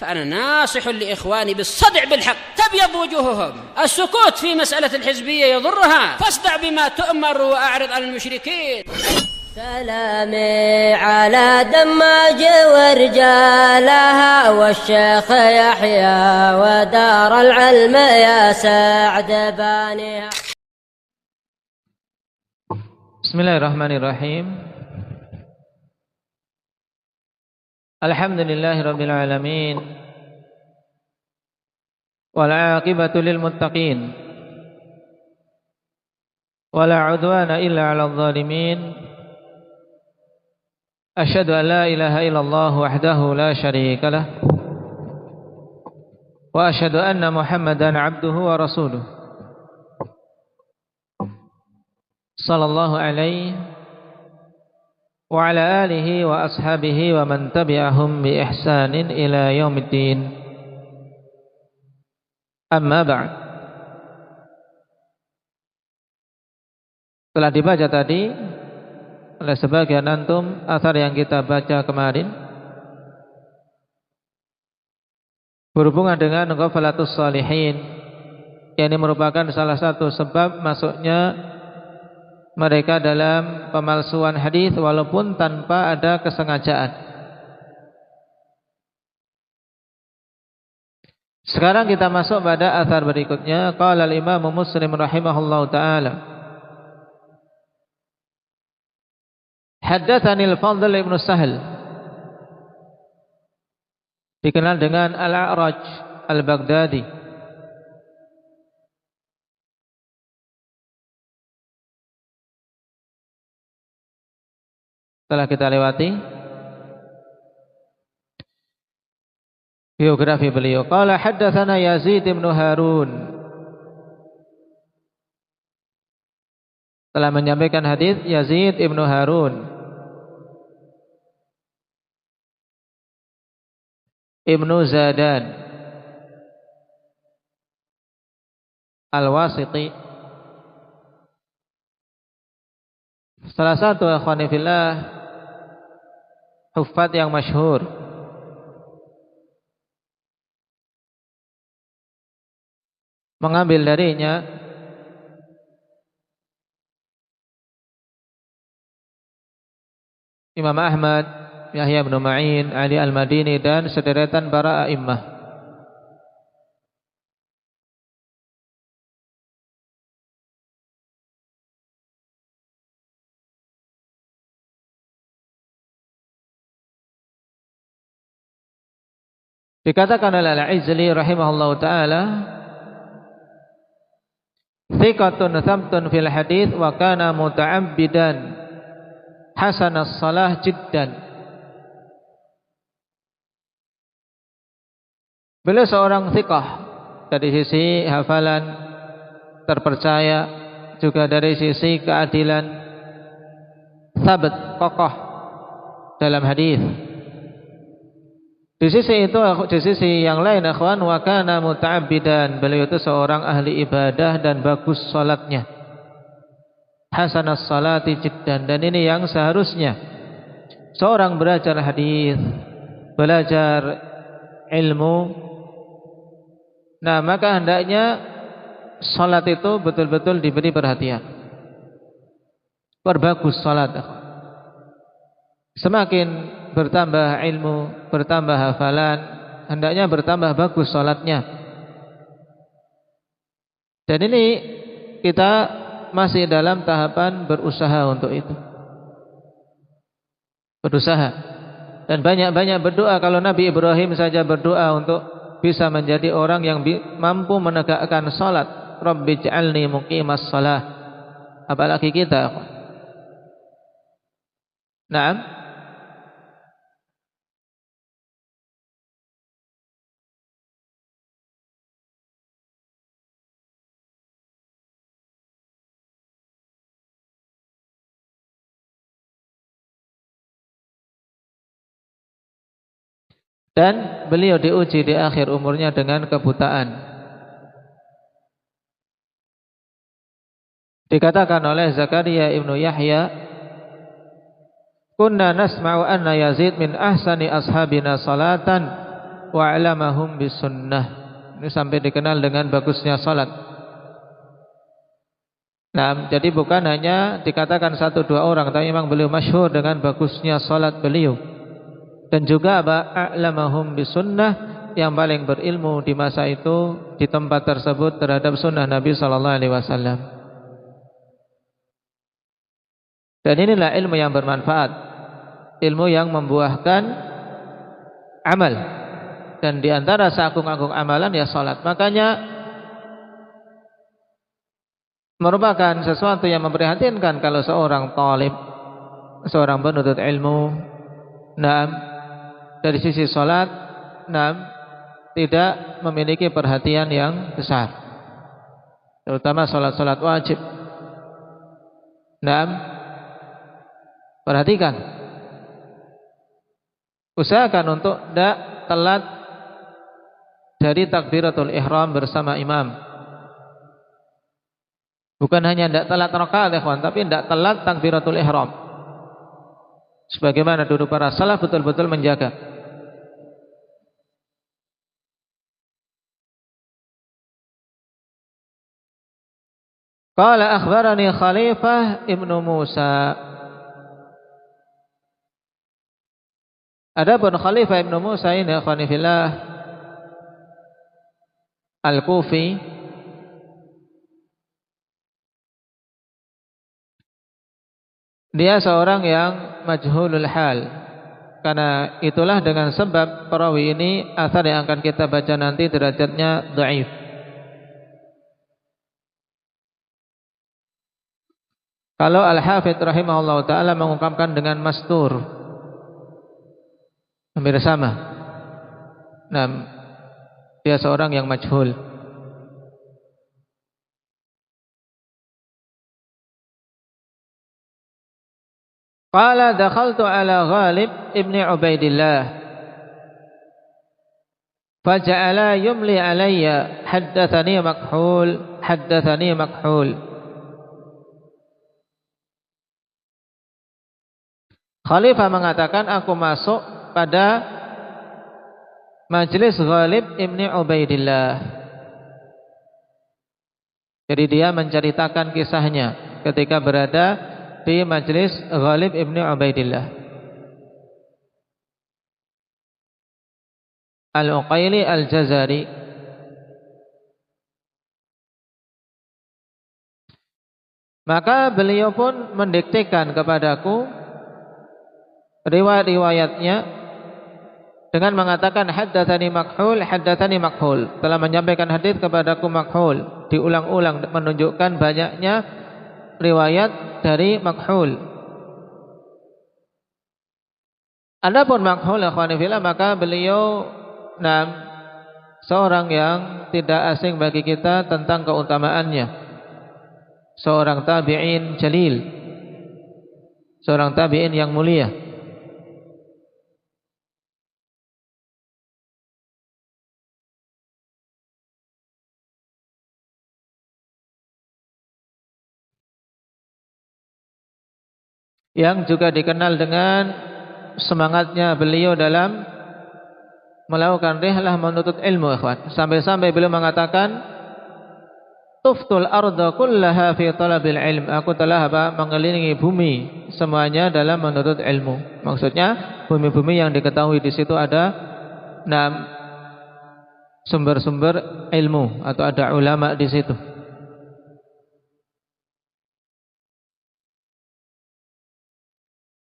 فأنا ناصح لإخواني بالصدع بالحق تبيض وجوههم. السكوت في مسألة الحزبية يضرها، فاصدع بما تؤمر وأعرض عن المشركين. سلامي على دماج ورجالها والشيخ يحيى ودار العلم يا سعد بانيها. Bismillahirrahmanirrahim. Alhamdulillahirabbil alamin. Wal 'aqibatu lil muttaqin. Wala 'udwana illa 'alal zalimin. Asyhadu an la ilaha illallah wahdahu la syarika lah. Wa asyhadu anna Muhammadan 'abduhu wa rasuluh. Sallallahu alaihi wa ala alihi wa ashabihi wa man tabi'ahum bi ihsanin ila yaumiddin. Amma ba'd. Telah dibaca tadi oleh sebagian antum athar yang kita baca kemarin berhubungan dengan ghaflatus shalihin, yang ini merupakan salah satu sebab masuknya mereka dalam pemalsuan hadis walaupun tanpa ada kesengajaan. Sekarang kita masuk pada athar berikutnya. Qala al-Imam Muslim rahimahullahu taala, haddatsani al-Fadl ibn Sahl, dikenal dengan Al-A'raj Al-Baghdadi. Telah kita lewati biografi beliau. Qala haddatsana Yazid ibn Harun, telah menyampaikan hadis Yazid ibn Harun ibnu Zadan Al-Wasiti, salah satu ikhwani fillah huffaz yang masyhur. Mengambil darinya Imam Ahmad, Yahya bin Ma'in, Ali Al-Madini dan sederetan para a'immah. Dikatakan oleh Al-Izli rahimahullahu taala, thiqatun thabtun fil hadits wa kana muta'abbidan hasanas salah jiddan. Beliau seorang thiqah dari sisi hafalan, terpercaya, juga dari sisi keadilan, sabat, kokoh dalam hadis. Di sisi itu, di sisi yang lain akhwan, wa kana muta'abbidan, beliau itu seorang ahli ibadah dan bagus salatnya. Hasanas salati jiddan, dan ini yang seharusnya seorang belajar hadis, belajar ilmu. Nah, maka hendaknya salat itu betul-betul diberi perhatian. Perbagus salat. Semakin bertambah ilmu, bertambah hafalan, hendaknya bertambah bagus salatnya. Dan ini kita masih dalam tahapan berusaha untuk itu. Berusaha. Dan banyak-banyak berdoa. Kalau Nabi Ibrahim saja berdoa untuk bisa menjadi orang yang mampu menegakkan salat. Rabbi ij'alni muqimas shalah. Apalagi kita. Naam. Dan beliau diuji di akhir umurnya dengan kebutaan. Dikatakan oleh Zakaria ibnu Yahya, kunna nasma'u anna Yazid min ahsani ashabina salatan wa 'alamahum bisunnah. Ini sampai dikenal dengan bagusnya salat. Nah, jadi bukan hanya dikatakan 1-2 orang, tapi memang beliau masyhur dengan bagusnya salat beliau. Dan juga a'lamahum bisunnah, yang paling berilmu di masa itu di tempat tersebut terhadap sunnah Nabi sallallahu alaihi wasallam. Dan inilah ilmu yang bermanfaat, ilmu yang membuahkan amal. Dan di antara seagung-agung amalan ya salat. Makanya merupakan sesuatu yang memprihatinkan kalau seorang talib, seorang penuntut ilmu, dari sisi salat, tidak memiliki perhatian yang besar, terutama salat-salat wajib. Perhatikan, usahakan untuk tidak telat dari takbiratul ihram bersama imam. Bukan hanya tidak telat rakaat, tapi tidak telat takbiratul ihram. Sebagaimana dulu para salaf betul-betul menjaga. Qala akhbarani Khalifah Ibnu Musa. Adapun Khalifah Ibnu Musa ini akhwani fillah Al-Kufi, dia seorang yang majhulul hal. Karena itulah dengan sebab perawi ini athar yang akan kita baca nanti derajatnya dhaif. Kalau Al-Hafidz rahimahullah ta'ala mengungkapkan dengan mastur, hampir sama. Dia seorang yang majhul. Qala dakhaltu ala Ghalib ibn Ubaidillah faja'ala yumli alayya haddathani makhul. Khalifah mengatakan aku masuk pada majelis Ghalib ibn Ubaidillah. Jadi dia menceritakan kisahnya ketika berada di majelis Ghalib ibn Ubaidillah. Al-Uqaili Al-Jazari. Maka beliau pun mendiktekan kepadaku riwayat-riwayatnya dengan mengatakan haddatsani makhul, telah menyampaikan hadis kepadaku makhul, diulang-ulang menunjukkan banyaknya riwayat dari makhul. Adapun makhul akhwani fillah, maka beliau seorang yang tidak asing bagi kita tentang keutamaannya, seorang tabi'in jalil, seorang tabi'in yang mulia. Yang juga dikenal dengan semangatnya beliau dalam melakukan rihlah menuntut ilmu, ikhwan. Sampai-sampai beliau mengatakan, tuftul arda kullaha fi talabil ilm. Aku telah mengelilingi bumi semuanya dalam menuntut ilmu. Maksudnya bumi-bumi yang diketahui di situ ada 6 sumber-sumber ilmu atau ada ulama di situ.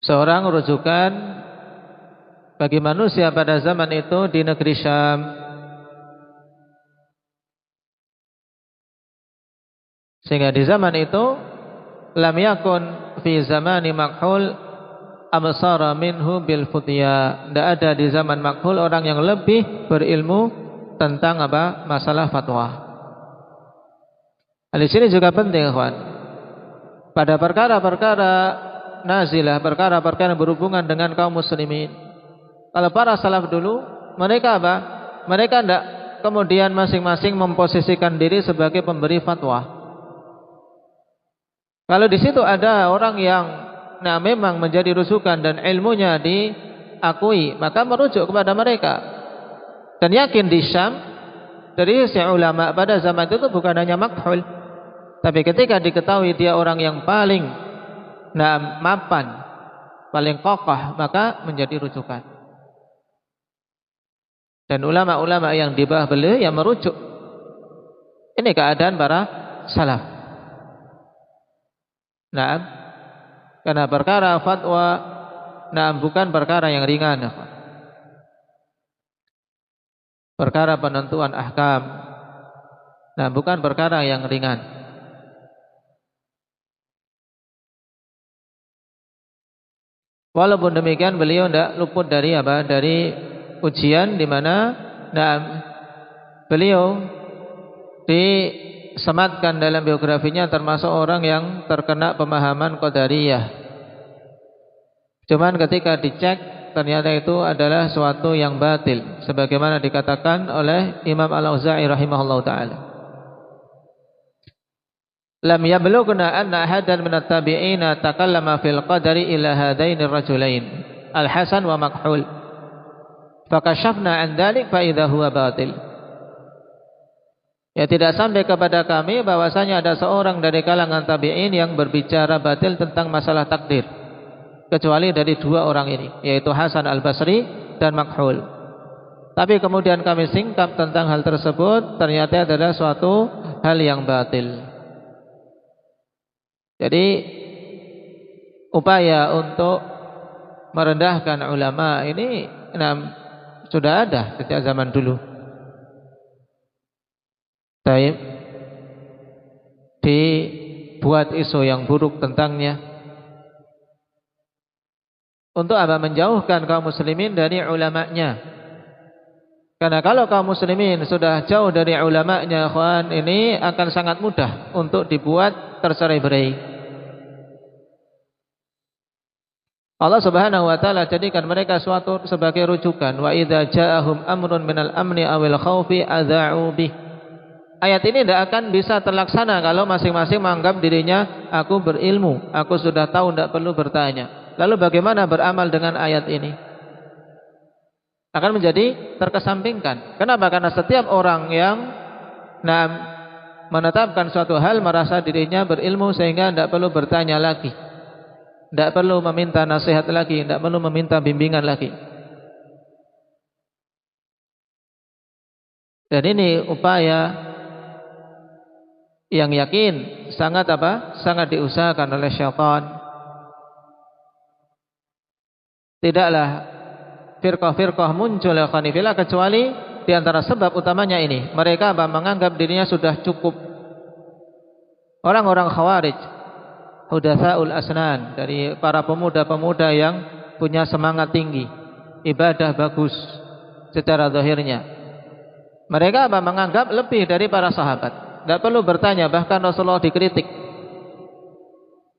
Seorang rujukan bagi manusia pada zaman itu di negeri Syam. Sehingga di zaman itu lam yakun fi zamani makhul amsara minhu bil futya. Tidak ada di zaman makhul orang yang lebih berilmu tentang masalah fatwa. Di sini juga penting, kawan. Pada perkara-perkara nazilah, perkara-perkara yang berhubungan dengan kaum muslimin, kalau para salaf dulu, mereka mereka tidak kemudian masing-masing memposisikan diri sebagai pemberi fatwa. Kalau di situ ada orang yang memang menjadi rujukan dan ilmunya diakui, maka merujuk kepada mereka. Dan yakin di Syam dari si ulama pada zaman itu bukan hanya makhul, tapi ketika diketahui dia orang yang paling mapan, paling kokoh, maka menjadi rujukan. Dan ulama-ulama yang di bawah beliau yang merujuk. Ini keadaan para salaf. Karena perkara fatwa bukan perkara yang ringan. Perkara penentuan ahkam bukan perkara yang ringan. Walaupun demikian beliau tidak luput dari dari ujian, di mana beliau disematkan dalam biografinya termasuk orang yang terkena pemahaman Qadariyah. Cuman ketika dicek ternyata itu adalah suatu yang batil, sebagaimana dikatakan oleh Imam Al-Auza'i rahimahullah ta'ala. Lam yablughna anna ahadan min at-tabi'ina takallama fil qadari ila hadaini ar-rajulain Al-Hasan wa Makhul. Fakashafna an dzalik fa idza huwa batil. Ya, tidak sampai kepada kami bahwasanya ada seorang dari kalangan tabi'in yang berbicara batil tentang masalah takdir, kecuali dari dua orang ini, yaitu Hasan Al-Basri dan Makhul. Tapi kemudian kami singkap tentang hal tersebut, ternyata adalah suatu hal yang batil. Jadi upaya untuk merendahkan ulama ini sudah ada sejak zaman dulu. Taib dibuat isu yang buruk tentangnya. Untuk apa? Menjauhkan kaum muslimin dari ulamanya. Karena kalau kaum muslimin sudah jauh dari ulamanya, ikhwan, ini akan sangat mudah untuk dibuat tercerai-berai. Allah Subhanahu wa taala jadikan mereka suatu sebagai rujukan. Wa idza ja'ahum amrun minal amni awil khaufi adza'u bih. Ayat ini tidak akan bisa terlaksana kalau masing-masing menganggap dirinya aku berilmu, aku sudah tahu, tidak perlu bertanya. Lalu bagaimana beramal dengan ayat ini? Akan menjadi terkesampingkan. Kenapa? Karena setiap orang yang menetapkan suatu hal merasa dirinya berilmu sehingga tidak perlu bertanya lagi, tidak perlu meminta nasihat lagi, tidak perlu meminta bimbingan lagi. Dan ini upaya yang yakin sangat sangat diusahakan oleh syaitan. Tidaklah firqah-firqah muncul ya khanifillah kecuali di antara sebab utamanya ini, mereka menganggap dirinya sudah cukup. Orang-orang khawarij, hudatsaul asnan, dari para pemuda-pemuda yang punya semangat tinggi, ibadah bagus secara zahirnya, mereka menganggap lebih dari para sahabat. Tidak perlu bertanya, bahkan Rasulullah dikritik.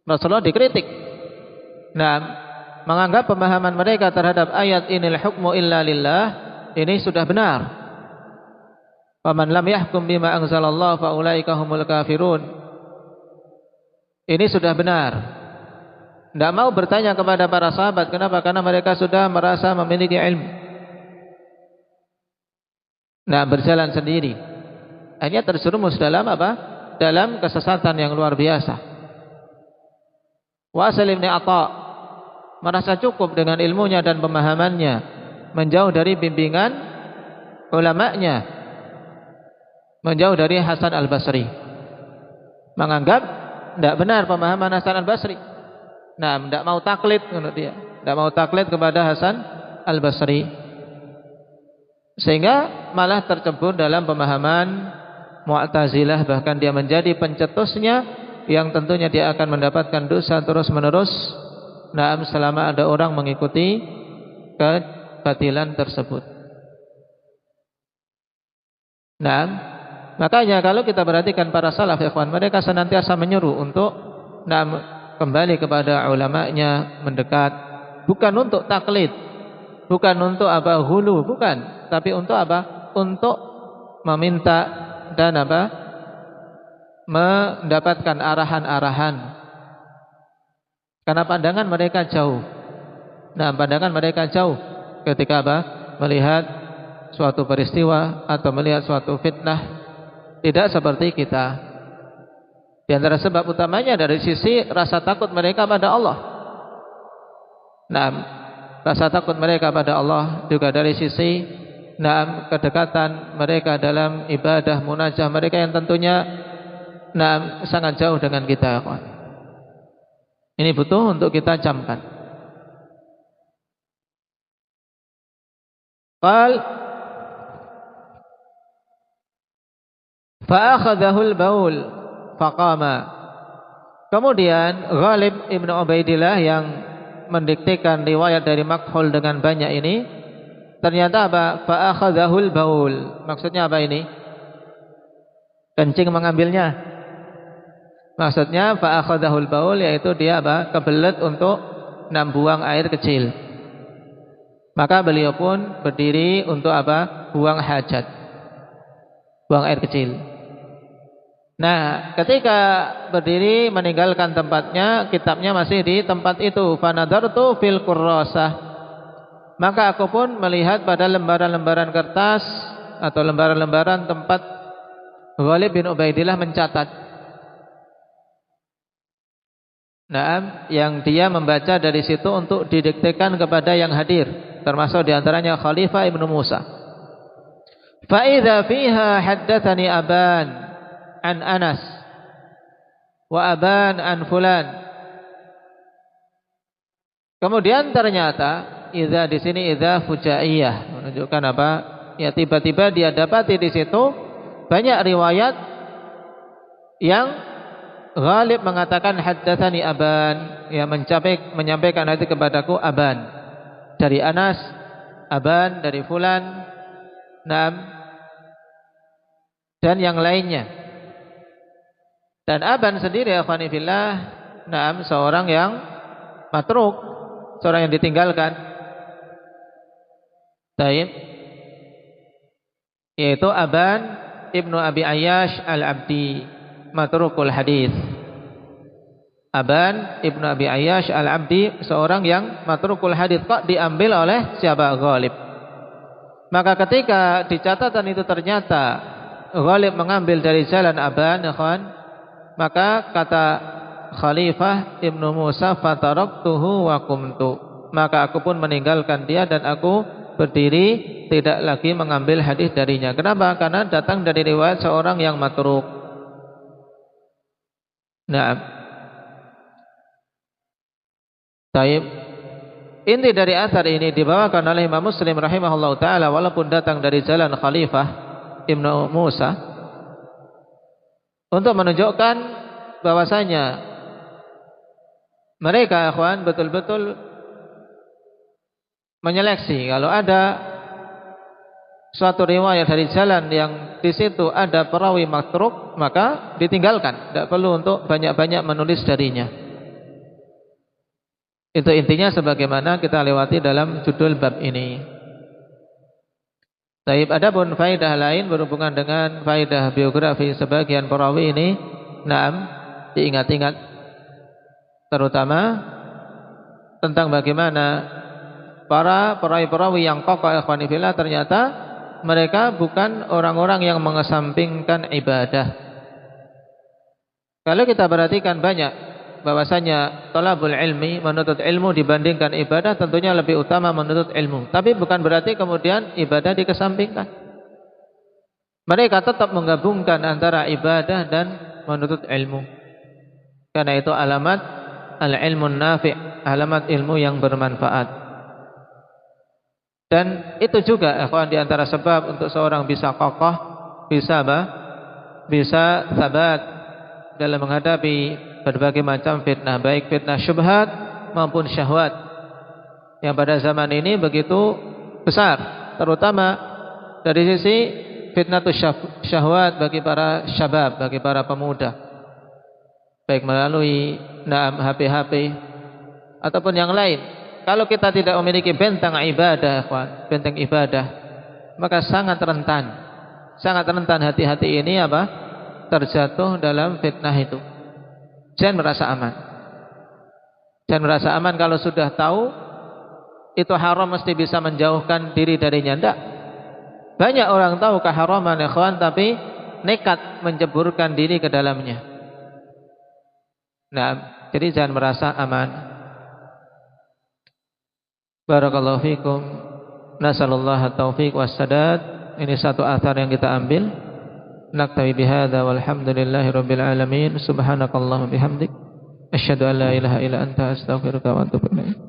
Rasulullah dikritik. Menganggap pemahaman mereka terhadap ayat inil hukmu illa lillah ini sudah benar. Faman lam yahkum bima anzalallahu fa ulaika humul kafirun. Ini sudah benar. Tidak mau bertanya kepada para sahabat. Kenapa? Karena mereka sudah merasa memiliki ilmu. Berjalan sendiri. Hanya terjerumus dalam dalam kesesatan yang luar biasa. Wasil bin Atha merasa cukup dengan ilmunya dan pemahamannya, menjauh dari bimbingan ulamanya, menjauh dari Hasan Al-Basri. Menganggap tidak benar pemahaman Hasan Al-Basri. Tidak mau taklid menurut dia. Tidak mau taklid kepada Hasan Al-Basri. Sehingga malah tercebur dalam pemahaman Mu'tazilah, bahkan dia menjadi pencetusnya yang tentunya dia akan mendapatkan dosa terus-menerus selama ada orang mengikuti kebatilan tersebut. Makanya kalau kita perhatikan para salaf ikhwan, mereka senantiasa menyeru untuk kembali kepada ulamanya, mendekat, bukan untuk taklid, bukan untuk hulu, bukan, tapi untuk untuk meminta dan mendapatkan arahan-arahan. Karena pandangan mereka jauh. Pandangan mereka jauh ketika melihat suatu peristiwa atau melihat suatu fitnah, tidak seperti kita. Di antara sebab utamanya dari sisi rasa takut mereka pada Allah. Nah, rasa takut mereka pada Allah juga dari sisi kedekatan mereka dalam ibadah munajah mereka yang tentunya sangat jauh dengan kita. Ini butuh untuk kita camkan. Qal fa akhadhahu al-baul faqama. Kemudian Ghalib ibnu Ubaidillah yang mendiktekan riwayat dari Makhul dengan banyak ini, ternyata apa? Fa akhadhahu al-baul. Maksudnya apa ini? Kencing mengambilnya. Maksudnya fa akhadhahu al-baul, yaitu dia apa? Kebelet untuk buang air kecil. Maka beliau pun berdiri untuk apa? Buang hajat. Buang air kecil. Nah, ketika berdiri meninggalkan tempatnya, kitabnya masih di tempat itu. Fanadartu fil kurrasah. Maka aku pun melihat pada lembaran-lembaran kertas atau lembaran-lembaran tempat Ghalib bin Ubaidillah mencatat. Nah, yang dia membaca dari situ untuk didiktekan kepada yang hadir, termasuk diantaranya Khalifah Ibnu Musa. Fa idza fiha haddatsani Aban an Anas wa Aban an fulan. Kemudian ternyata idza di sini idza fujaiyah, menunjukkan apa? Ya, tiba-tiba dia dapati di situ banyak riwayat yang Ghalib mengatakan haddatsani Aban, ya, menyampaikan hadis kepadaku Aban dari Anas, Aban dari fulan, dan yang lainnya. Dan Aban sendiri akhwani fillah, seorang yang matruk, seorang yang ditinggalkan. Taib, yaitu Aban ibnu Abi Ayyash al-Abdi, matrukul hadis. Aban ibnu Abi Ayyash al-Abdi, seorang yang matrukul hadis. Kok diambil oleh siapa? Ghalib. Maka ketika di catatan itu ternyata Ghalib mengambil dari jalan Aban, maka kata Khalifah Ibnu Musa, fataraktuhu wa qumtu. Maka aku pun meninggalkan dia dan aku berdiri, tidak lagi mengambil hadis darinya. Kenapa? Karena datang dari riwayat seorang yang matruk. Nah, taib. Inti dari athar ini dibawakan oleh Imam Muslim rahimahullahu taala, walaupun datang dari jalan Khalifah Ibnu Musa, untuk menunjukkan bahwasanya mereka akhwan betul-betul menyeleksi. Kalau ada suatu riwayat dari jalan yang di situ ada perawi matruk, maka ditinggalkan, tidak perlu untuk banyak-banyak menulis darinya. Itu intinya sebagaimana kita lewati dalam judul bab ini. Taib, adapun faedah lain berhubungan dengan faedah biografi sebagian perawi ini, diingat-ingat, terutama tentang bagaimana para perawi-perawi yang kokoh ikhwani fillah ternyata mereka bukan orang-orang yang mengesampingkan ibadah. Kalau kita perhatikan banyak bahwasanya thalabul ilmi, menuntut ilmu dibandingkan ibadah, tentunya lebih utama menuntut ilmu. Tapi bukan berarti kemudian ibadah dikesampingkan. Mereka tetap menggabungkan antara ibadah dan menuntut ilmu. Karena itu alamat al-ilmun nafi', alamat ilmu yang bermanfaat. Dan itu juga ikhwan di antara sebab untuk seorang bisa kokoh, bisa sabat dalam menghadapi berbagai macam fitnah, baik fitnah syubhat maupun syahwat yang pada zaman ini begitu besar, terutama dari sisi fitnatus syahwat bagi para syabab, bagi para pemuda, baik melalui HP-HP ataupun yang lain. Kalau kita tidak memiliki benteng ibadah, benteng ibadah, maka sangat rentan hati-hati ini terjatuh dalam fitnah itu. Jangan merasa aman. Jangan merasa aman kalau sudah tahu itu haram mesti bisa menjauhkan diri darinya. Tidak. Banyak orang tahu keharaman ikhwan tapi nekat menceburkan diri ke dalamnya. Nah, jadi jangan merasa aman. Barakallahu fikum. Nasallallahu taufiq wassadad. Ini satu athar yang kita ambil. Naktabi bihadza walhamdulillahi rabbil alamin. Subhanakallahumma bihamdik asyhadu an la ilaha illa anta astaghfiruka wa atubu ilaik.